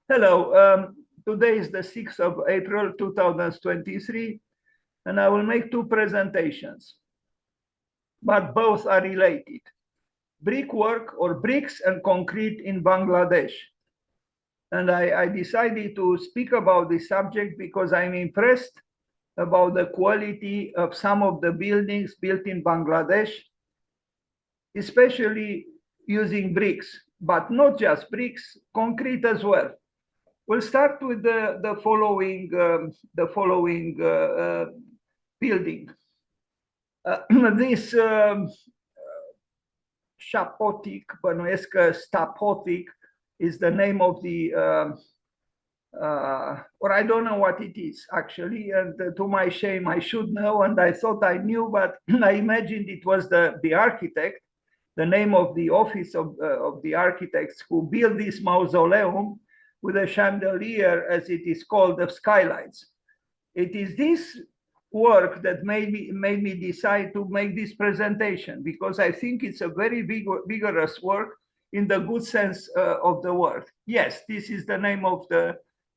Hello, today is the 6th of April 2023, and I will make two presentations, but both are related. Brickwork or bricks and concrete in Bangladesh. And I decided to speak about this subject because I'm impressed about the quality of some of the buildings built in Bangladesh, especially using bricks, but not just bricks, concrete as well. We'll start with the following building. This Shapotic, bănuiesc Stapotic, is the name of the, or I don't know what it is actually, and to my shame, I should know, and I thought I knew, but I imagined it was the architect, the name of the office of the architects who built this mausoleum with a chandelier, as it is called, of skylights. It is this work that made me decide to make this presentation, because I think it's a very vigorous work in the good sense of the word. Yes, this is the name of the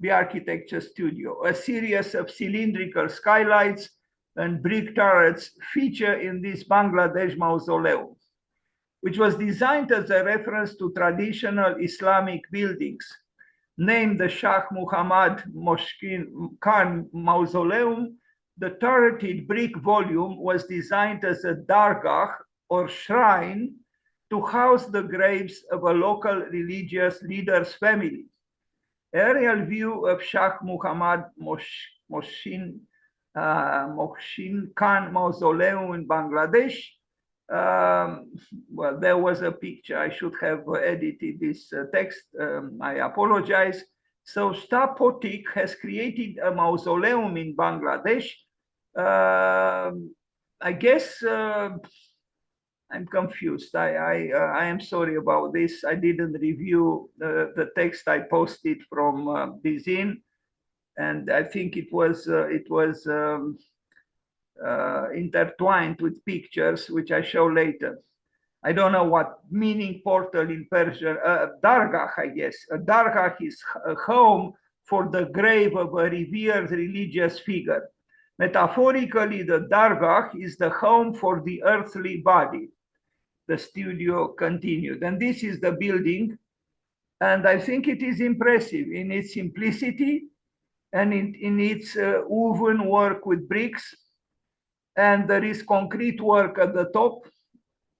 architecture studio. A series of cylindrical skylights and brick turrets feature in this Bangladesh mausoleum, which was designed as a reference to traditional Islamic buildings. Named the Shah Muhammad Khan Mausoleum, the turreted brick volume was designed as a dargah or shrine to house the graves of a local religious leader's family. Aerial view of Shah Muhammad Mohsin Khan Mausoleum in Bangladesh. Well, there was a picture. I should have edited this text. I apologize. So Stapotic has created a mausoleum in Bangladesh. I guess I'm confused. I am sorry about this. I didn't review the text I posted from Bizin, and I think it was intertwined with pictures, which I show later. I don't know what meaning portal in Persian, dargah, I guess. A dargah is a home for the grave of a revered religious figure. Metaphorically, the dargah is the home for the earthly body. The studio continued. And this is the building. And I think it is impressive in its simplicity and in its woven work with bricks. And there is concrete work at the top.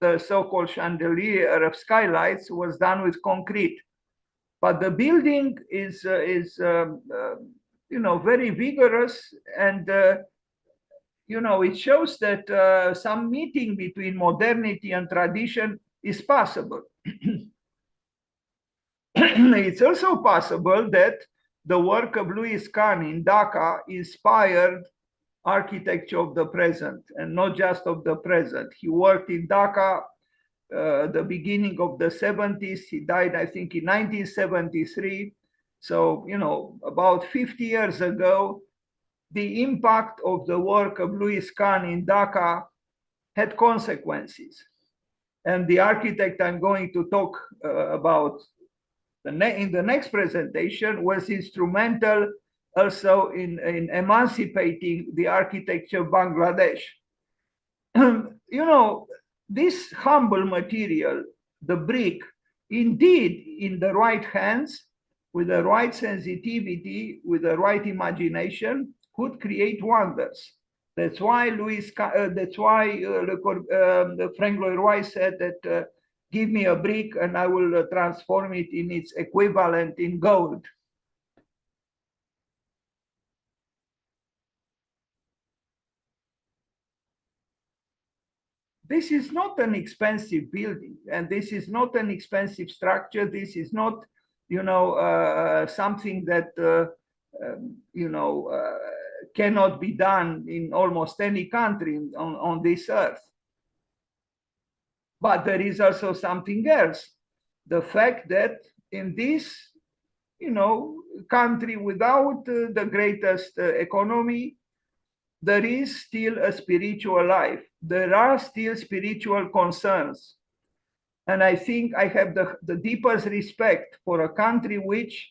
The so-called chandelier of skylights was done with concrete. But the building is very vigorous, and it shows that some meeting between modernity and tradition is possible. It's also possible that the work of Louis Kahn in Dhaka inspired architecture of the present, and not just of the present. He worked in Dhaka the beginning of the 70s. He died, I think, in 1973. So, about 50 years ago, the impact of the work of Louis Kahn in Dhaka had consequences. And the architect I'm going to talk about in the next presentation was instrumental also in emancipating the architecture of Bangladesh. This humble material, the brick, indeed, in the right hands, with the right sensitivity, with the right imagination, could create wonders. That's why Frank Lloyd Wright said that give me a brick and I will transform it in its equivalent in gold. This is not an expensive building, and this is not an expensive structure. This is not, something that, cannot be done in almost any country on this earth. But there is also something else. The fact that in this, country without the greatest economy, there is still a spiritual life. There are still spiritual concerns. And I think I have the deepest respect for a country which,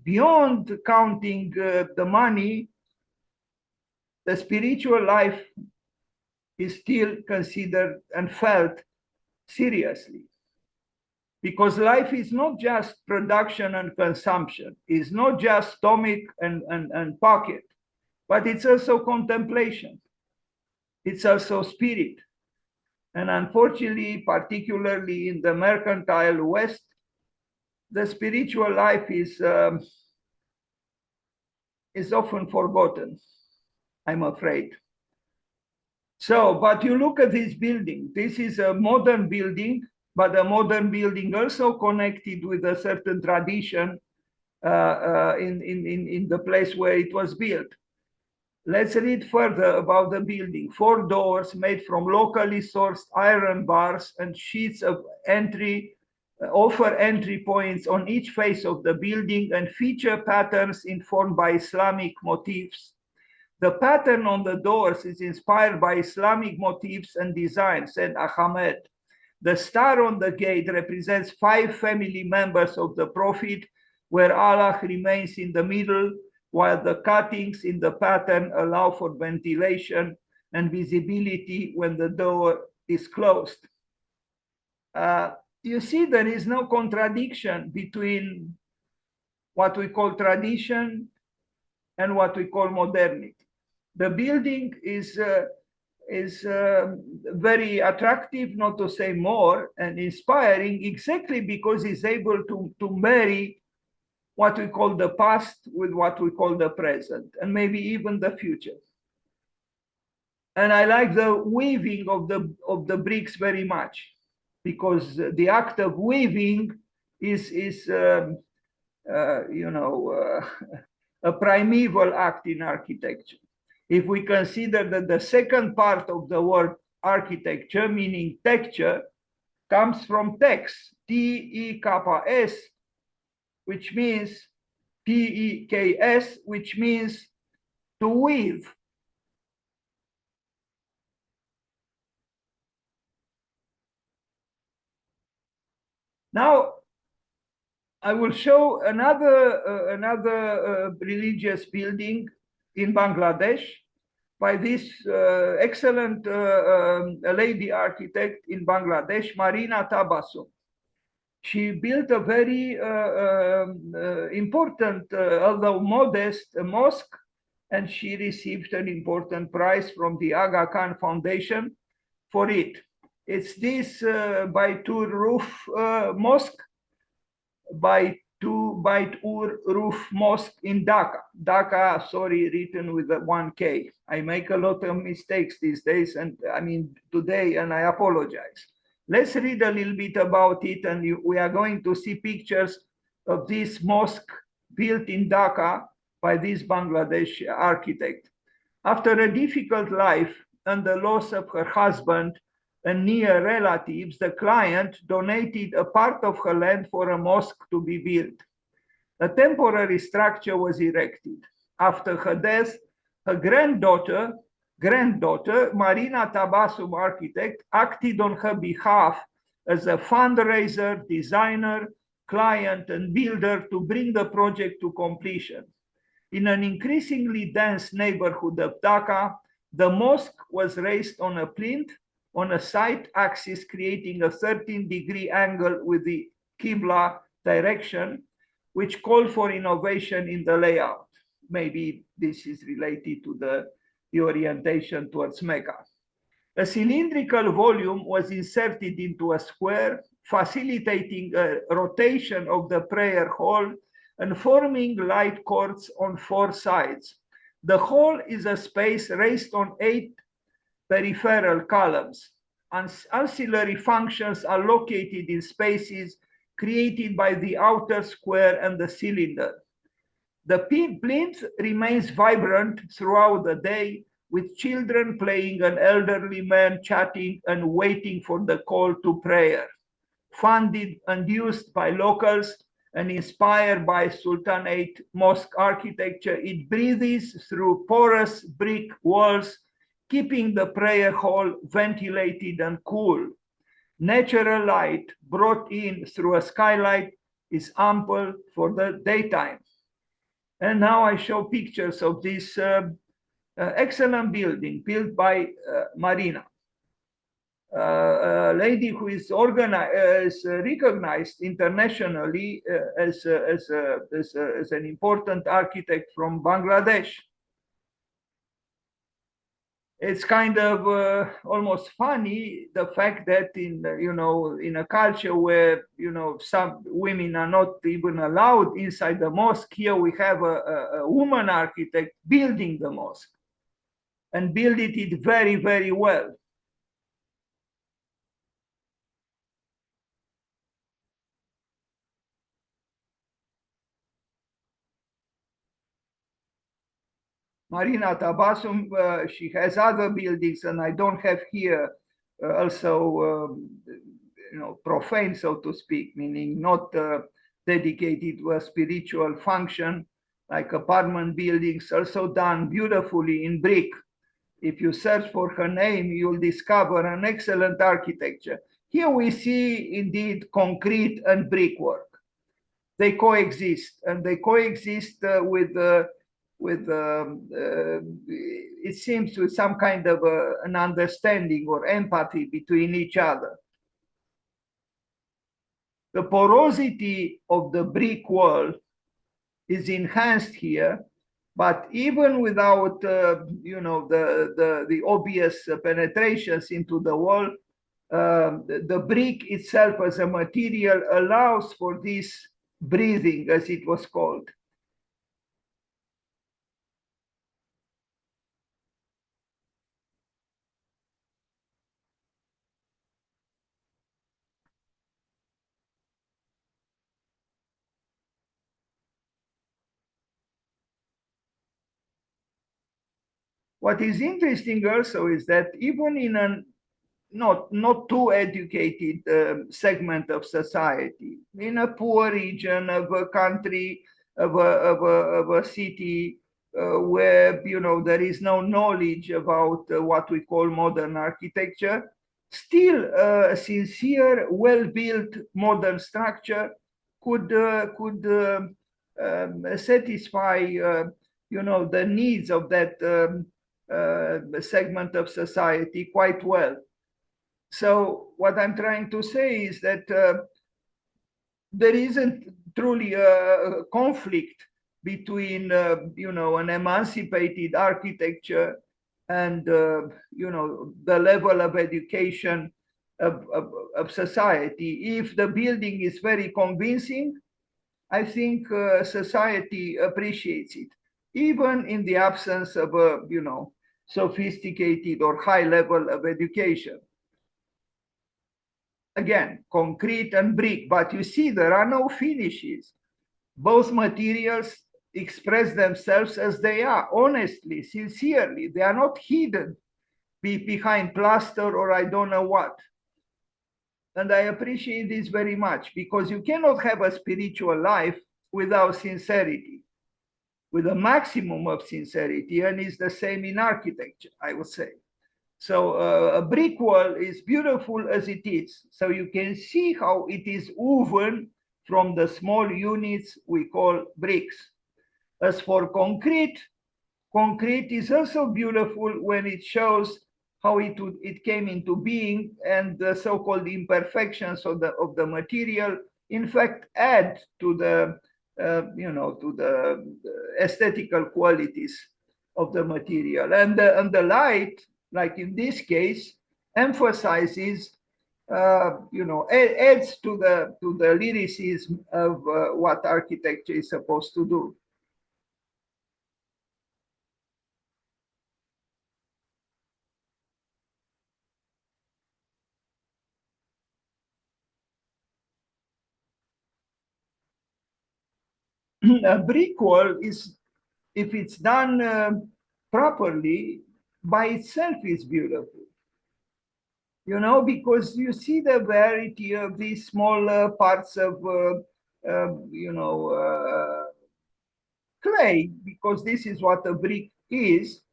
beyond counting the money, the spiritual life is still considered and felt seriously. Because life is not just production and consumption, it's not just stomach and pocket, but it's also contemplation. It's also spirit. And unfortunately, particularly in the mercantile West, the spiritual life is often forgotten, I'm afraid. So, but you look at this building. This is a modern building, but a modern building also connected with a certain tradition in the place where it was built. Let's read further about the building. 4 doors made from locally sourced iron bars and sheets of entry offer entry points on each face of the building and feature patterns informed by Islamic motifs. The pattern on the doors is inspired by Islamic motifs and design, said Ahmed. The star on the gate represents 5 family members of the Prophet, where Allah remains in the middle, while the cuttings in the pattern allow for ventilation and visibility when the door is closed. You see, there is no contradiction between what we call tradition and what we call modernity. The building is very attractive, not to say more, and inspiring exactly because it's able to marry what we call the past with what we call the present, and maybe even the future. And I like the weaving of the bricks very much, because the act of weaving is a primeval act in architecture. If we consider that the second part of the word architecture, meaning texture, comes from tex, T-E-K-S, which means P-E-K-S, which means to weave. Now, I will show another religious building in Bangladesh by this excellent lady architect in Bangladesh, Marina Tabasum. She built a very important, although modest, mosque, and she received an important prize from the Aga Khan Foundation for it. It's this by two roof mosque, by roof mosque in Dhaka. Dhaka, sorry, written with a 1K. I make a lot of mistakes these days, and I mean today, and I apologize. Let's read a little bit about it, and we are going to see pictures of this mosque built in Dhaka by this Bangladeshi architect. After a difficult life and the loss of her husband and near relatives, the client donated a part of her land for a mosque to be built. A temporary structure was erected. After her death, her granddaughter, Marina Tabasum architect, acted on her behalf as a fundraiser, designer, client, and builder to bring the project to completion. In an increasingly dense neighborhood of Dhaka, the mosque was raised on a plinth on a side axis, creating a 13-degree angle with the Qibla direction, which called for innovation in the layout. Maybe this is related to the orientation towards Mecca. A cylindrical volume was inserted into a square, facilitating a rotation of the prayer hall and forming light courts on 4 sides. The hall is a space raised on 8 peripheral columns. Ancillary functions are located in spaces created by the outer square and the cylinder. The plinth remains vibrant throughout the day, with children playing and elderly men chatting and waiting for the call to prayer. Funded and used by locals and inspired by Sultanate mosque architecture, it breathes through porous brick walls, keeping the prayer hall ventilated and cool. Natural light brought in through a skylight is ample for the daytime. And now I show pictures of this excellent building built by Marina, a lady who is recognized internationally as an important architect from Bangladesh. It's kind of almost funny, the fact that in a culture where some women are not even allowed inside the mosque, here we have a woman architect building the mosque and building it very, very well. Marina Tabasum, she has other buildings, and I don't have here also, profane, so to speak, meaning not dedicated to a spiritual function, like apartment buildings, also done beautifully in brick. If you search for her name, you'll discover an excellent architecture. Here we see indeed concrete and brickwork. They coexist, and they coexist it seems, with some kind of an understanding or empathy between each other. The porosity of the brick wall is enhanced here, but even without the obvious penetrations into the wall, the brick itself as a material allows for this breathing, as it was called. What is interesting also is that even in a not too educated segment of society, in a poor region of a country, of a city, where there is no knowledge about what we call modern architecture, still a sincere, well-built modern structure could satisfy the needs of that segment of society quite well. So what I'm trying to say is that there isn't truly a conflict between an emancipated architecture and the level of education of society. If the building is very convincing, I think society appreciates it, even in the absence of a sophisticated or high level of education. Again, concrete and brick, but you see there are no finishes. Both materials express themselves as they are, honestly, sincerely. They are not hidden behind plaster or I don't know what. And I appreciate this very much, because you cannot have a spiritual life without sincerity, with a maximum of sincerity, and it's the same in architecture, I would say. So a brick wall is beautiful as it is. So you can see how it is woven from the small units we call bricks. As for concrete, concrete is also beautiful when it shows how it came into being, and the so-called imperfections of the material, in fact, add to the to the aesthetical qualities of the material, and the light, like in this case, emphasizes, adds to the lyricism of what architecture is supposed to do. A brick wall is, if it's done properly, by itself is beautiful. Because you see the variety of these small parts of, clay, because this is what a brick is.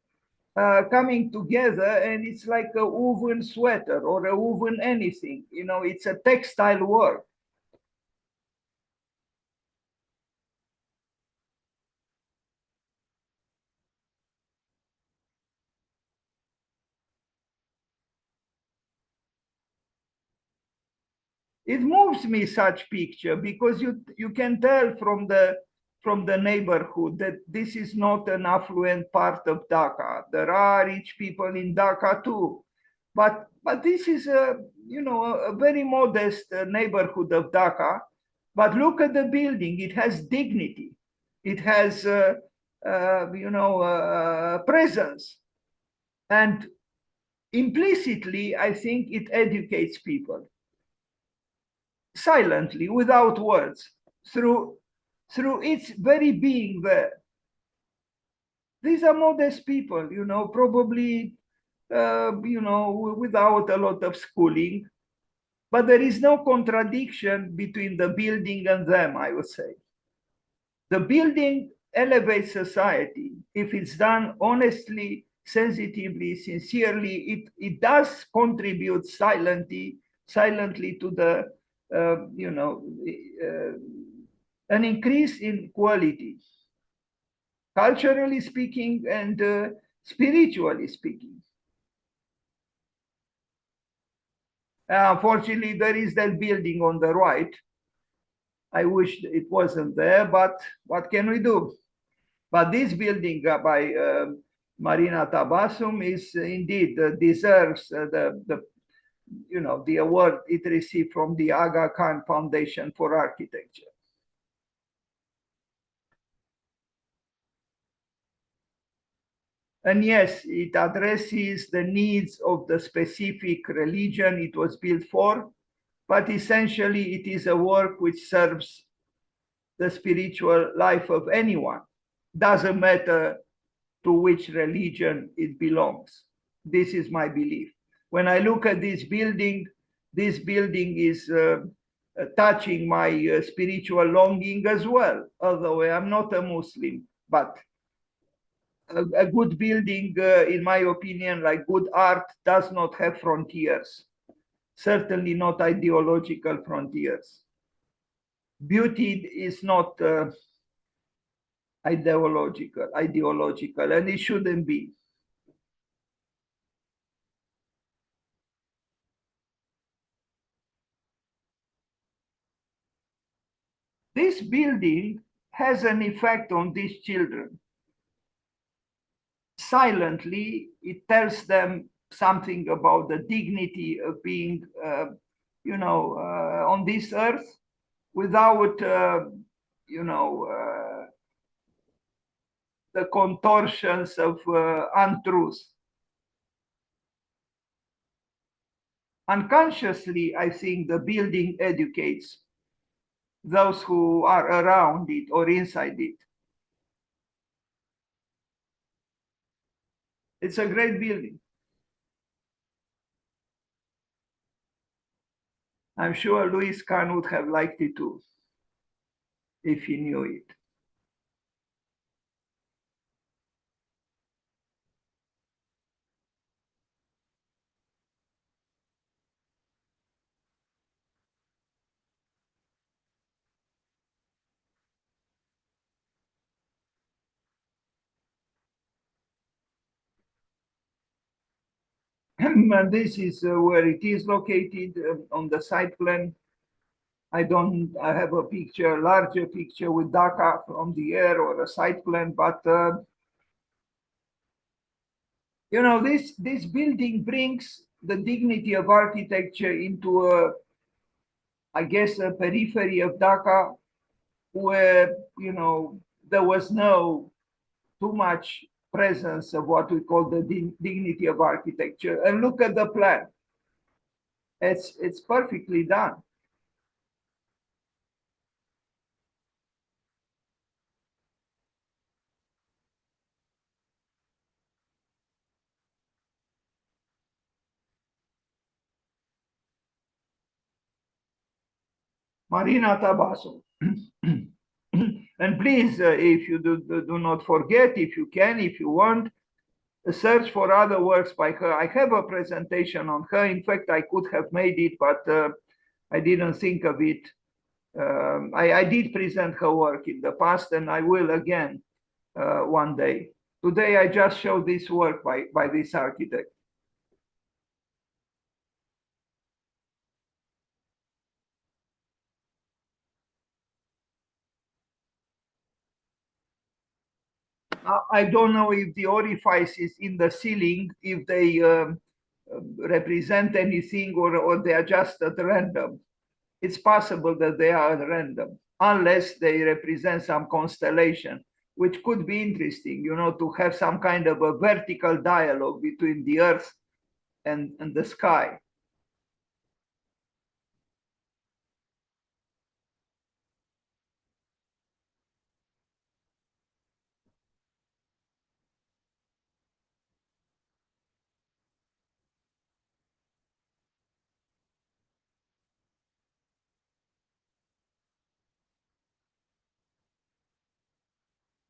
coming together, and it's like a woven sweater or a woven anything. You know, it's a textile work. It moves me such picture because you can tell from the neighborhood that this is not an affluent part of Dhaka. There are rich people in Dhaka too, but this is a, you know, a very modest neighborhood of Dhaka. But look at the building; it has dignity, it has presence, and implicitly, I think it educates people silently, without words, through through its very being there. These are modest people, you know, probably without a lot of schooling, but there is no contradiction between the building and them, I would say. The building elevates society if it's done honestly, sensitively, sincerely. It does contribute silently to the an increase in quality, culturally speaking and spiritually speaking. Unfortunately, there is that building on the right. I wish it wasn't there, but what can we do? But this building by Marina Tabasum is indeed deserves the award it received from the Aga Khan Foundation for Architecture. And yes, it addresses the needs of the specific religion it was built for, but essentially it is a work which serves the spiritual life of anyone. Doesn't matter to which religion it belongs. This is my belief. When I look at this building is touching my spiritual longing as well, although I am not a Muslim. But a good building, in my opinion, like good art, does not have frontiers, certainly not ideological frontiers. Beauty is not ideological, and it shouldn't be. This building has an effect on these children. Silently, it tells them something about the dignity of being, on this earth without, the contortions of untruth. Unconsciously, I think the building educates those who are around it or inside it. It's a great building. I'm sure Louis Kahn would have liked it too, if he knew it. And this is where it is located on the site plan. I have a picture, larger picture with Dhaka from the air or a site plan, but this building brings the dignity of architecture into I guess, a periphery of Dhaka where, there was no too much presence of what we call the dignity of architecture. And look at the plan. It's perfectly done. Marina Tabasum. And please, if you do not forget, if you can, if you want, search for other works by her. I have a presentation on her. In fact, I could have made it, but I didn't think of it. I did present her work in the past, and I will again one day. Today, I just showed this work by this architect. I don't know if the orifices in the ceiling, if they represent anything or they are just at random. It's possible that they are at random, unless they represent some constellation, which could be interesting, you know, to have some kind of a vertical dialogue between the Earth and the sky.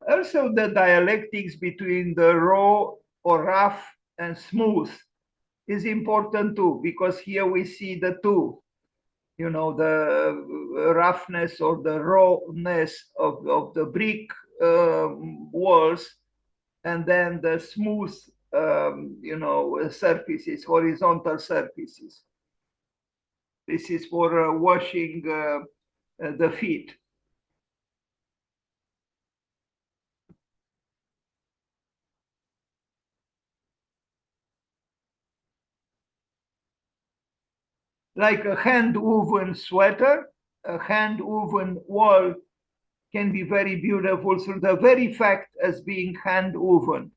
Also, the dialectics between the raw or rough and smooth is important too, because here we see the two, you know, the roughness or the rawness of the brick walls, and then the smooth, you know, surfaces, horizontal surfaces. This is for washing the feet. Like a hand-woven sweater, a hand-woven wall can be very beautiful through the very fact as being hand-woven.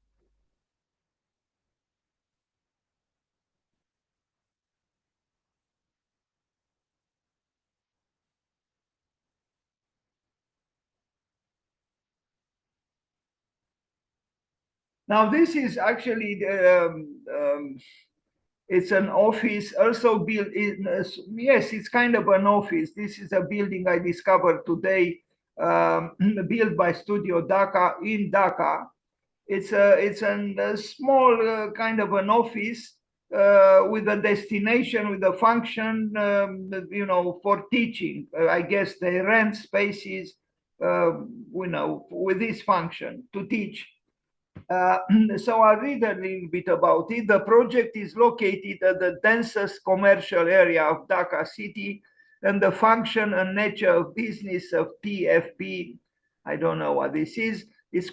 Now, this is actually it's an office also built in, yes, it's kind of an office. This is a building I discovered today, built by Studio Dhaka in Dhaka. It's a small kind of an office with a destination, with a function, you know, for teaching. I guess they rent spaces, you know, with this function to teach. Uh, so I'll read a little bit about it. The project is located at the densest commercial area of Dhaka city, and the function and nature of business of TFP, I don't know what this is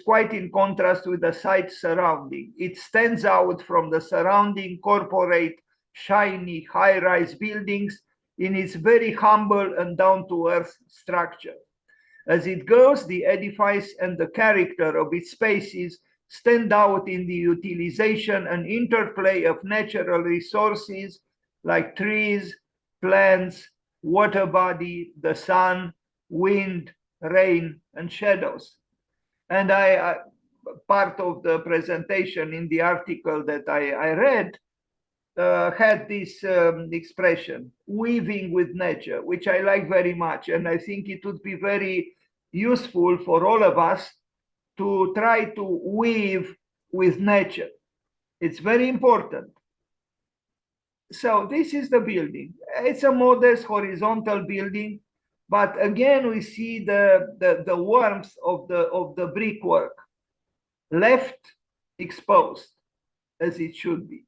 quite in contrast with the site surrounding. It stands out from the surrounding corporate, shiny, high-rise buildings in its very humble and down-to-earth structure. As it goes, the edifice and the character of its spaces stand out in the utilization and interplay of natural resources like trees, plants, water body, the sun, wind, rain, and shadows. And part of the presentation in the article that I read had this expression, weaving with nature, which I like very much. And I think it would be very useful for all of us to try to weave with nature. It's very important. So this is the building. It's a modest horizontal building, but again we see the warmth of the brickwork, left exposed as it should be.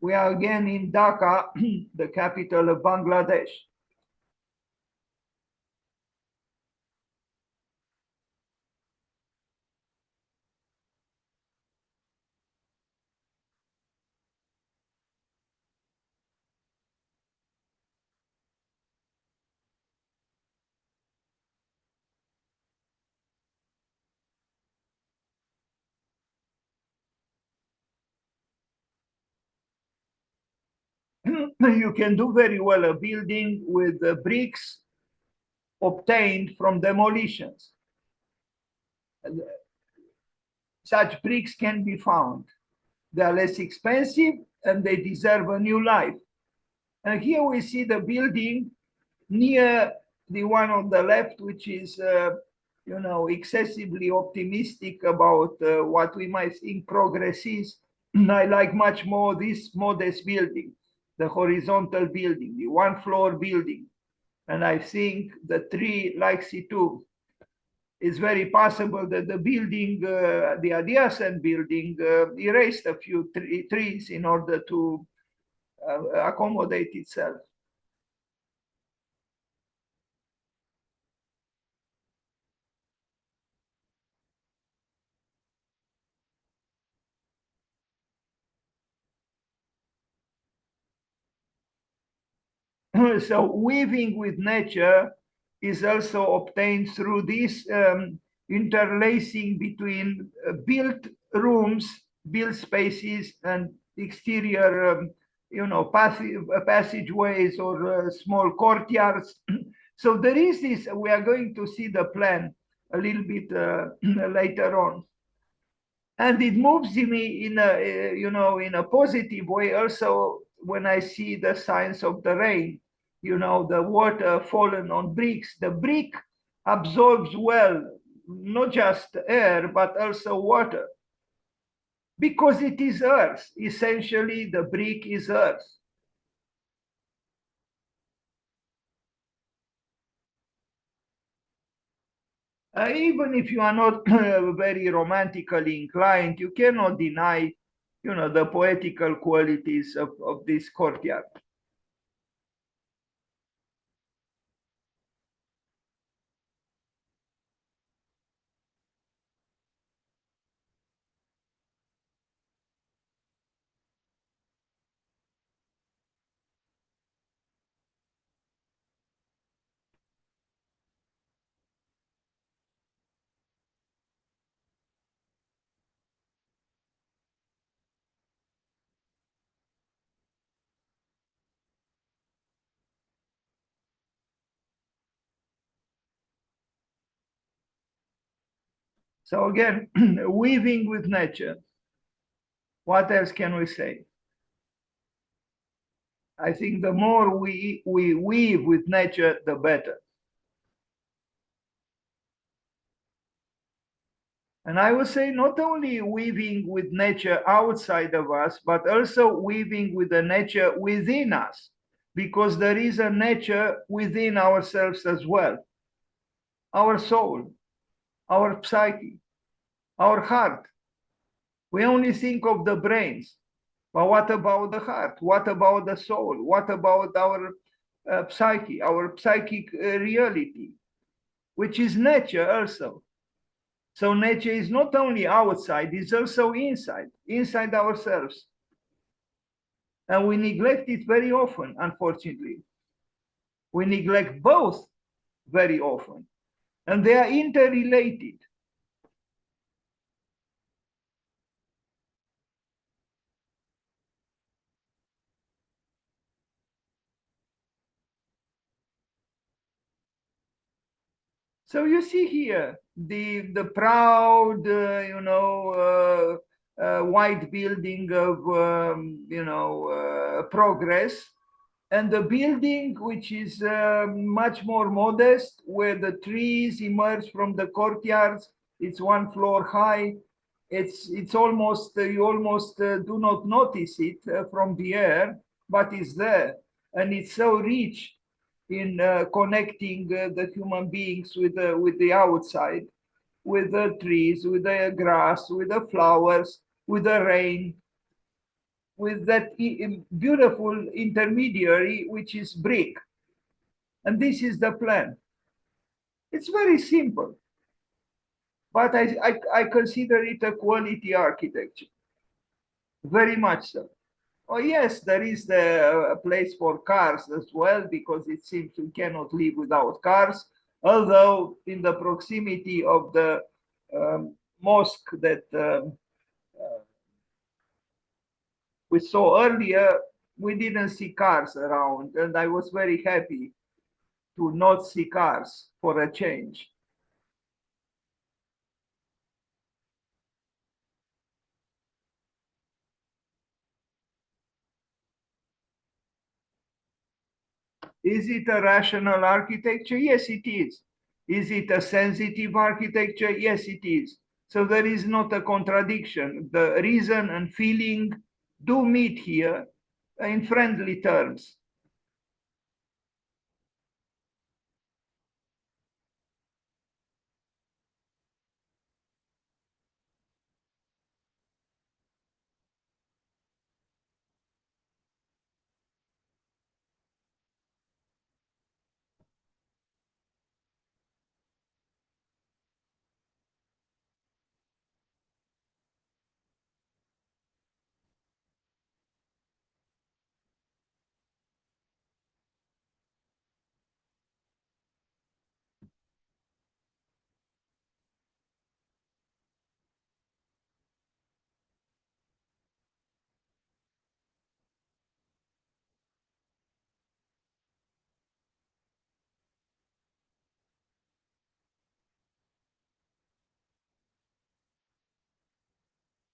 We are again in Dhaka, the capital of Bangladesh. You can do very well a building with the bricks obtained from demolitions. Such bricks can be found. They are less expensive and they deserve a new life. And here we see the building near the one on the left, which is, excessively optimistic about what we might think progress is. I like much more this modest building, the horizontal building, the one floor building. And I think the tree likes it too. It's very possible that the building, the adjacent building, erased a few trees in order to accommodate itself. So weaving with nature is also obtained through this interlacing between built rooms, built spaces, and exterior, passageways or small courtyards. So there is this. We are going to see the plan a little bit later on, and it moves me in a in a positive way also when I see the signs of the rain, the water fallen on bricks. The brick absorbs well not just air but also water because it is earth. Essentially the brick is earth. Even if you are not very romantically inclined, you cannot deny the poetical qualities of this courtyard. So again, weaving with nature. What else can we say? I think the more we weave with nature, the better. And I would say not only weaving with nature outside of us, but also weaving with the nature within us, because there is a nature within ourselves as well. Our soul, our psyche, our heart. We only think of the brains. But what about the heart? What about the soul? What about our psyche, our psychic reality, which is nature also? So nature is not only outside, it's also inside ourselves. And we neglect it very often, unfortunately. We neglect both very often. And they are interrelated. So you see here the proud, white building of progress, and the building which is much more modest, where the trees emerge from the courtyards. It's one floor high. It's almost you almost do not notice it from the air, but it's there, and it's so rich in connecting the human beings with the outside, with the trees, with the grass, with the flowers, with the rain, with that beautiful intermediary, which is brick. And this is the plan. It's very simple, but I consider it a quality architecture, very much so. Oh, yes, there is the place for cars as well, because it seems we cannot live without cars. Although in the proximity of the mosque that we saw earlier, we didn't see cars around, and I was very happy to not see cars for a change. Is it a rational architecture? Yes, it is. Is it a sensitive architecture? Yes, it is. So there is not a contradiction. The reason and feeling do meet here in friendly terms.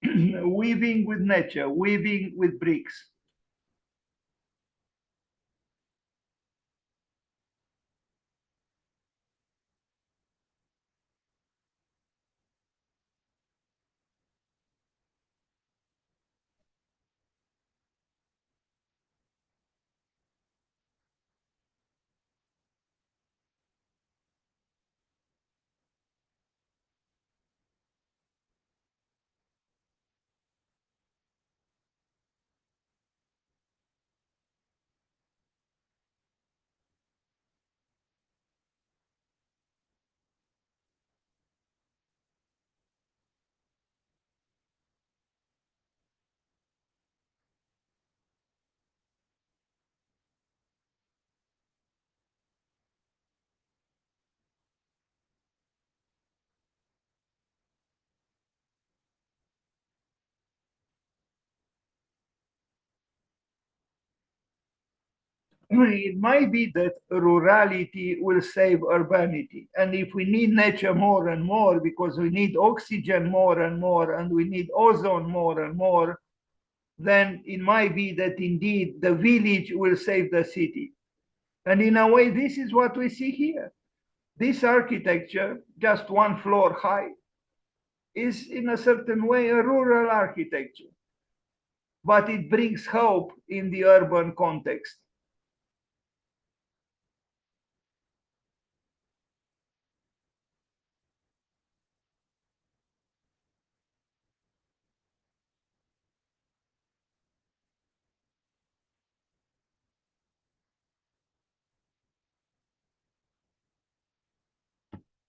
Weaving with nature, weaving with bricks. It might be that rurality will save urbanity. And if we need nature more and more because we need oxygen more and more and we need ozone more and more, then it might be that indeed the village will save the city. And in a way, this is what we see here. This architecture, just one floor high, is in a certain way a rural architecture, but it brings hope in the urban context.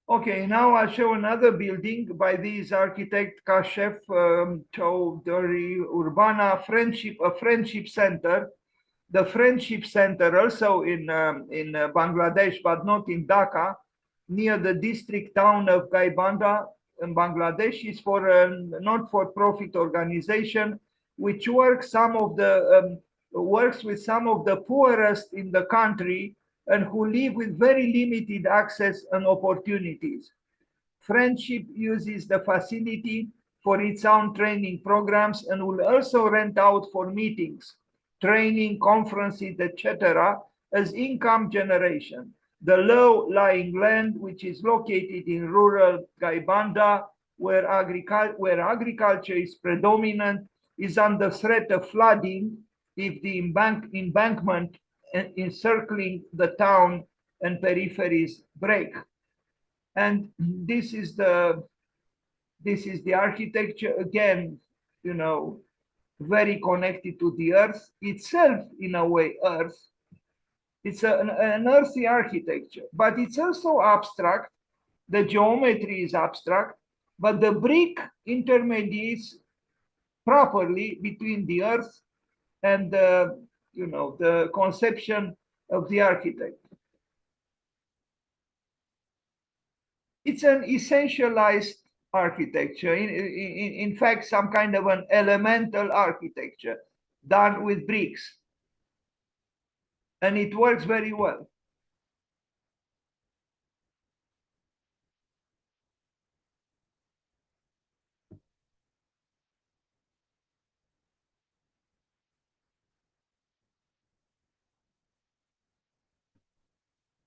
Okay, now I'll show another building by this architect Kashef Chowdhury Urbana Friendship, a friendship center. The friendship center also in Bangladesh, but not in Dhaka, near the district town of Gaibandha in Bangladesh, is for a not-for-profit organization which works with some of the poorest in the country and who live with very limited access and opportunities. Friendship uses the facility for its own training programs and will also rent out for meetings, training, conferences, etc., as income generation. The low-lying land, which is located in rural Gaibandha, where agriculture is predominant, is under threat of flooding if the embankment encircling the town and peripheries break. And this is the architecture again, you know, very connected to the earth itself in a way. Earth, it's an earthy architecture, but it's also abstract. The geometry is abstract, but the brick intermediates properly between the earth and the conception of the architect. It's an essentialized architecture, in fact, some kind of an elemental architecture done with bricks. And it works very well.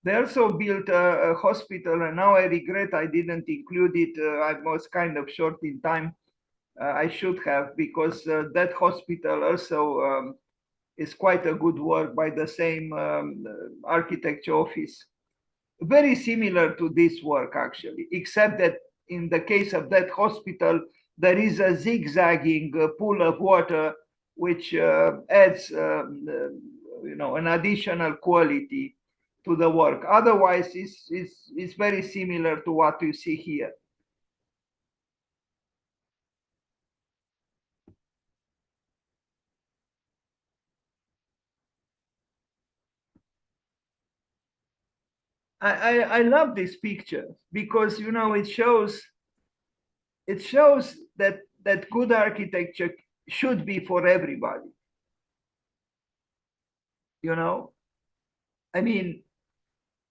They also built a hospital, and now I regret I didn't include it. I was kind of short in time. I should have, because that hospital also is quite a good work by the same architecture office. Very similar to this work, actually, except that in the case of that hospital, there is a zigzagging pool of water, which adds an additional quality to the work. Otherwise, it's very similar to what you see here. I love this picture because it shows that good architecture should be for everybody. You know, I mean,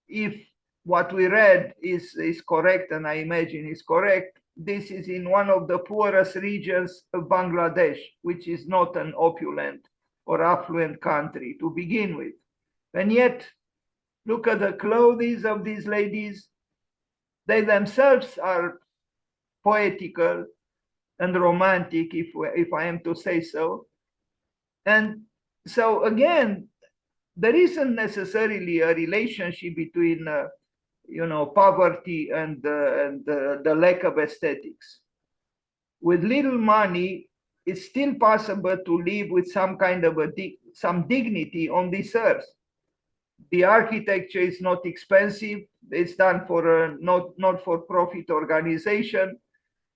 if what we read is correct, and I imagine is correct, this is in one of the poorest regions of Bangladesh, which is not an opulent or affluent country to begin with. And yet, look at the clothes of these ladies. They themselves are poetical and romantic, if I am to say so. And so again, there isn't necessarily a relationship between poverty and the lack of aesthetics. With little money, it's still possible to live with some kind of some dignity on this earth. The architecture is not expensive. It's done for a not for profit organization,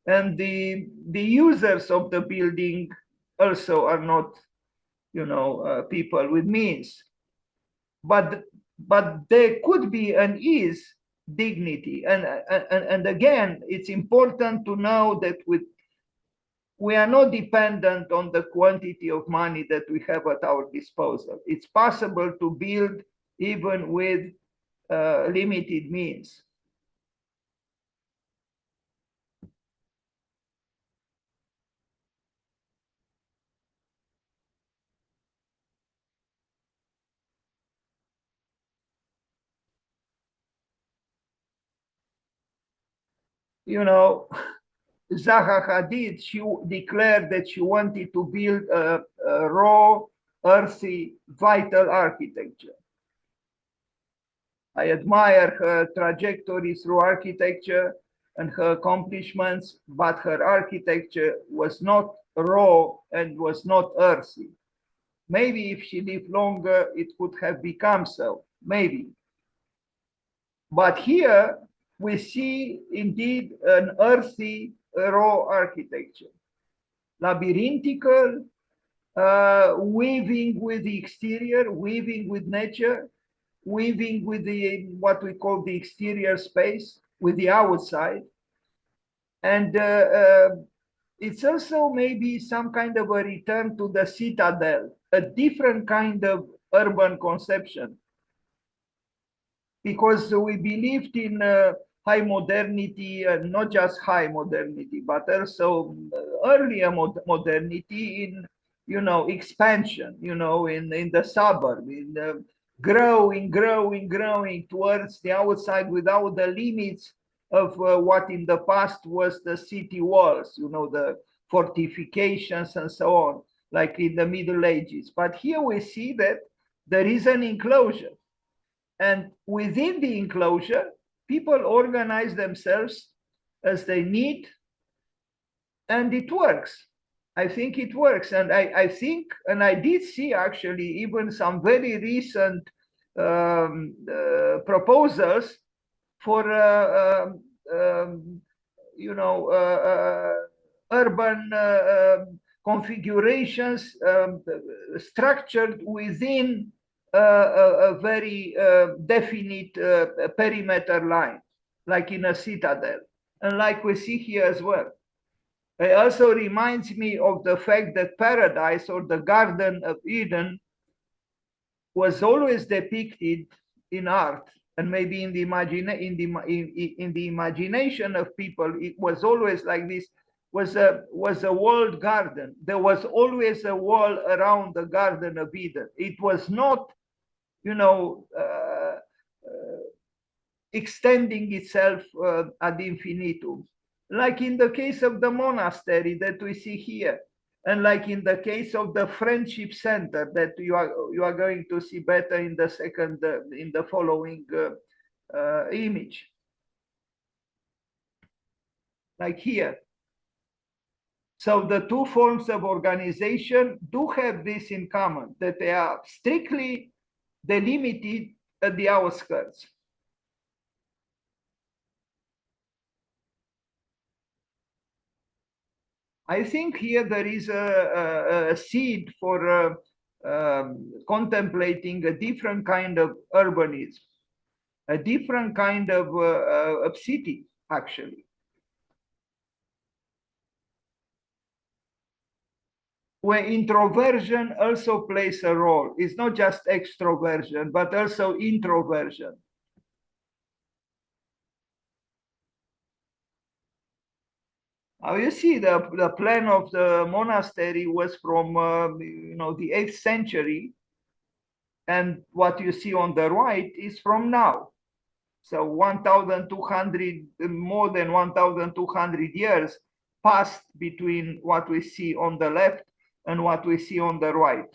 and the users of the building also are not people with means. But there could be and is dignity, and again, it's important to know that we are not dependent on the quantity of money that we have at our disposal. It's possible to build even with limited means. You know, Zaha Hadid, she declared that she wanted to build a raw, earthy, vital architecture. I admire her trajectory through architecture and her accomplishments, but her architecture was not raw and was not earthy. Maybe if she lived longer, it could have become so, maybe. But here we see indeed an earthy, raw architecture, labyrinthical, weaving with the exterior, weaving with nature, weaving with what we call the exterior space, with the outside. And it's also maybe some kind of a return to the citadel, a different kind of urban conception, because we believed in high modernity, and not just high modernity, but also earlier modernity in expansion, in the suburb, in growing towards the outside without the limits of what in the past was the city walls, the fortifications and so on, like in the Middle Ages. But here we see that there is an enclosure, and within the enclosure, people organize themselves as they need, and it works. I think it works. And I think, and I did see actually even some very recent proposals for, urban configurations structured within a very definite perimeter line, like in a citadel, and like we see here as well. It also reminds me of the fact that paradise, or the Garden of Eden, was always depicted in art, and maybe in the imagination of people. It was always like this. Was a walled garden. There was always a wall around the Garden of Eden. It was not extending itself ad infinitum, like in the case of the monastery that we see here, and like in the case of the friendship center that you are going to see better in the second in the following image, like here. So the two forms of organization do have this in common, that they are strictly delimited at the outskirts. I think here there is a seed for contemplating a different kind of urbanism, a different kind of city, actually, where introversion also plays a role. It's not just extroversion, but also introversion. Now you see the plan of the monastery was from the 8th century, and what you see on the right is from now. So 1,200, more than 1,200 years passed between what we see on the left and what we see on the right.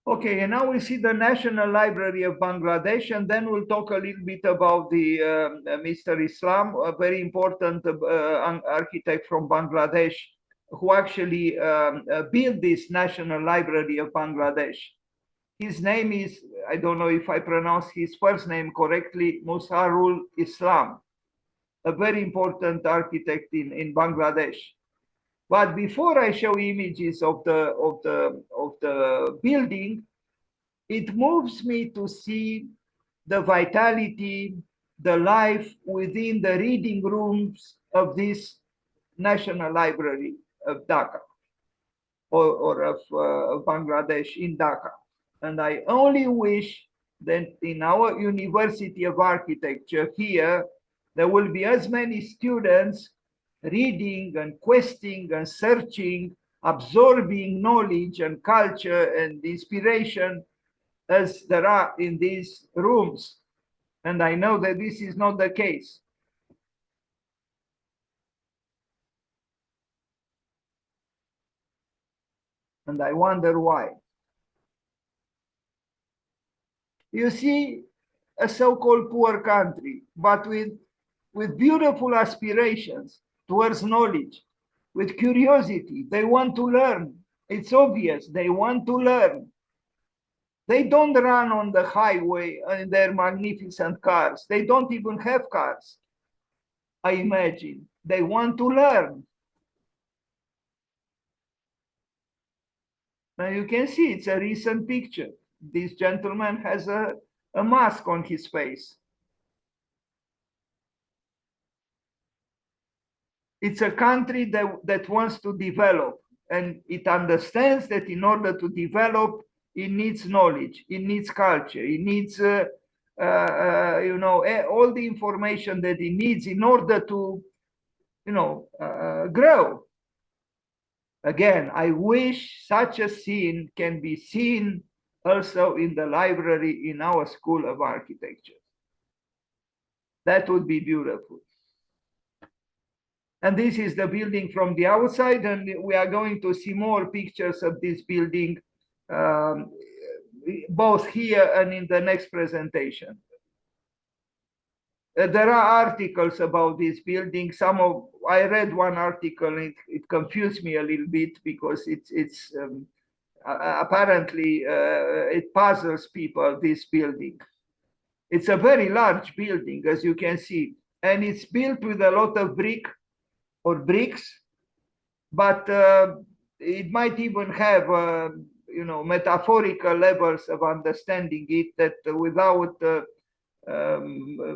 Okay, and now we see the National Library of Bangladesh, and then we'll talk a little bit about the Mr. Islam, a very important architect from Bangladesh, who actually built this National Library of Bangladesh. His name is, I don't know if I pronounce his first name correctly, Musharul Islam, a very important architect in Bangladesh. But before I show images of the building, it moves me to see the vitality, the life within the reading rooms of this National Library of Dhaka, or of Bangladesh in Dhaka. And I only wish that in our University of Architecture here, there will be as many students reading and questing and searching, absorbing knowledge and culture and inspiration as there are in these rooms. And I know that this is not the case. And I wonder why. You see, a so-called poor country, but with beautiful aspirations towards knowledge, with curiosity. They want to learn. It's obvious they want to learn. They don't run on the highway in their magnificent cars. They don't even have cars, I imagine. They want to learn. Now you can see it's a recent picture. This gentleman has a mask on his face. It's a country that wants to develop, and it understands that in order to develop, it needs knowledge, it needs culture, it needs all the information that it needs in order to grow. Again, I wish such a scene can be seen also in the library in our School of Architecture. That would be beautiful. And this is the building from the outside, and we are going to see more pictures of this building, both here and in the next presentation. There are articles about this building. I read one article, it confused me a little bit because it's apparently it puzzles people, this building. It's a very large building, as you can see, and it's built with a lot of bricks, but it might even have metaphorical levels of understanding it, that without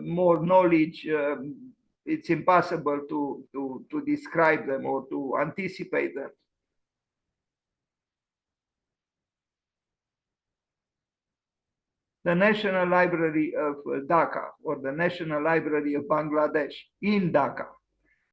more knowledge, it's impossible to describe them or to anticipate them. the National Library of Dhaka or the National Library of Bangladesh in Dhaka.